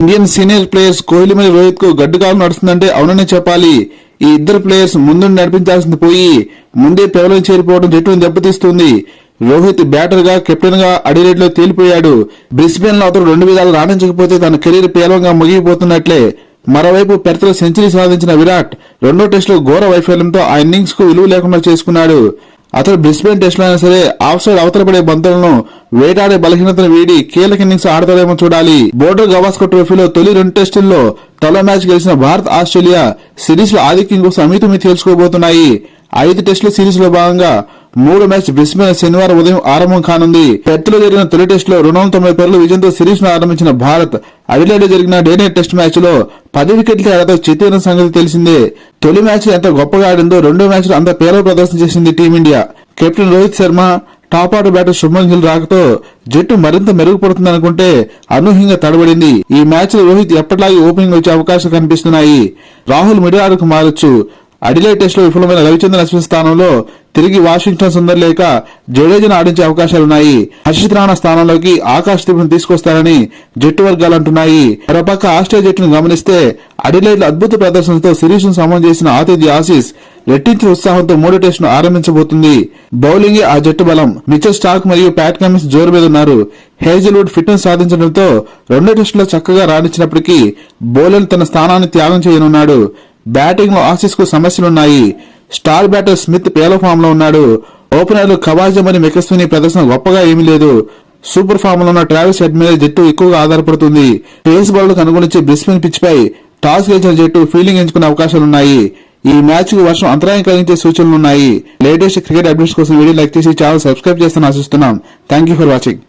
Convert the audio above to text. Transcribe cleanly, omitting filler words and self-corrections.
Indian senior players Kohli మరియు రోహిత్ కు గడ్డుకాలం నడుస్తుందంటే అవుననే చెప్పాలి. ఈ ఇద్దరు ప్లేయర్స్ ముందు నడిపించాల్సింది పోయి ముందే పెవలో చేరిపోవడం జట్టును దెబ్బతీస్తుంది. రోహిత్ బ్యాటర్ గా కెప్టెన్ గా అడిలేడ్ లో తేలిపోయాడు. బ్రిస్బేన్ లో అతను 2 విధాలు రాణించకపోతే తన కెరీర్ పేలవంగా ముగిపోతున్నట్లే. మరోవైపు పెర్త్లో సెంచరీ సాధించిన విరాట్ రెండో టెస్టులో ఘోర వైఫల్యంతో ఆ ఇన్నింగ్స్ కు విలువ లేకుండా చేసుకున్నాడు. అతడు బ్రిస్బేన్ టెస్టులో అయినా సరే ఆఫ్ సైడ్ అవతల పడే బంతులను వేటాడే బలహీనతను వీడి కీలక ఇన్నింగ్స్ ఆడతాడేమో చూడాలి. బోర్డర్ గవాస్కర్ ట్రోఫీలో తొలి 2 టెస్టుల్లో తొలి మ్యాచ్ గెలిచిన భారత్, ఆస్ట్రేలియా సిరీస్ లో ఆధిక్యం కోసం అమితమి తేల్చుకోబోతున్నాయి. 5 టెస్టుల సిరీస్ లో భాగంగా 3 మ్యాచ్ బ్రిస్బేన్ శనివారం ఉదయం ఆరంభం కానుంది. పెర్త్లో జరిగిన తొలి టెస్టులో 290 పరుగుల విజయంతో సిరీస్ ను ఆరంభించిన భారత్ అడిలేడ్ జరిగిన డే నైట్ టెస్ట్ మ్యాచ్ లో 10 వికెట్ల తేడాతో చిత్తైన సంగతి తెలిసిందే. తొలి మ్యాచ్ ఎంత గొప్పగా ఆడిందో రెండో మ్యాచ్ లో అంత పేలవ ప్రదర్శన చేసింది team India. Captain Rohit Sharma, top order batter Shubman Gill రాకతో జట్టు మరింత మెరుగుపడుతుందనుకుంటే అనూహ్యంగా తడబడింది. ఈ మ్యాచ్ లో రోహిత్ ఎప్పటిలాగే ఓపెనింగ్ వచ్చే అవకాశాలు కనిపిస్తున్నాయి. రాహుల్ మిడిల్ ఆర్డర్కు మారొచ్చు. అడిలేడ్ టెస్ట్ లో విఫలమైన రవిచంద్రన్ అశ్విన్ స్థానంలో తిరిగి వాషింగ్టన్ సుందర్ లేక జడేజాను ఆడించే అవకాశాలున్నాయి. హర్షిత్ రాణా స్థానంలోకి ఆకాశ్ దీప్ను తీసుకొస్తారని జట్టు వర్గాలు అంటున్నాయి. మరోపక్క ఆస్ట్రేలియా జట్టును గమనిస్తే అడిలేడ్ లో అద్భుత ప్రదర్శనతో సిరీస్ ను సమం చేసిన ఆతిథ్య ఆసీస్ రెట్టించిన ఉత్సాహంతో 3వ టెస్ట్ ను ఆరంభించబోతుంది. బౌలింగే ఆ జట్టు బలం. మిచెల్ స్టార్క్ మరియు ప్యాట్ కమిన్స్ జోరు మీద ఉన్నారు. హేజల్వుడ్ ఫిట్నెస్ సాధించడంతో రెండో టెస్టులో చక్కగా రాణించినప్పటికీ బౌలర్ తన స్థానాన్ని త్యాగం చేయనున్నాడు. బ్యాటింగ్ లో ఆసీస్ కు సమస్యలున్నాయి. స్టార్ బ్యాటర్ స్మిత్ పేలవ ఫామ్ లో ఉన్నాడు. ఓపెనర్లు కవాజం మరియు మెకస్విని ప్రదర్శన గొప్పగా ఏమీ లేదు. సూపర్ ఫామ్ లో ఉన్న ట్రావిస్ హెడ్ మీద జట్టు ఎక్కువగా ఆధారపడుతుంది. పేస్ బౌలర్లకు అనుగుణించే బ్రిస్బేన్ పిచ్ పై టాస్ గెలిచిన జట్టు ఫీల్డింగ్ ఎంచుకునే అవకాశాలున్నాయి. ఈ మ్యాచ్ కు వర్షం అంతరాయం కలిగించే సూచనలున్నాయి. లేటెస్ట్ క్రికెట్ అప్డేట్స్ కోసం వీడియో లైక్ చేసి ఛానల్ సబ్స్క్రైబ్ చేస్తానని ఆశిస్తున్నాం. Thank you for watching.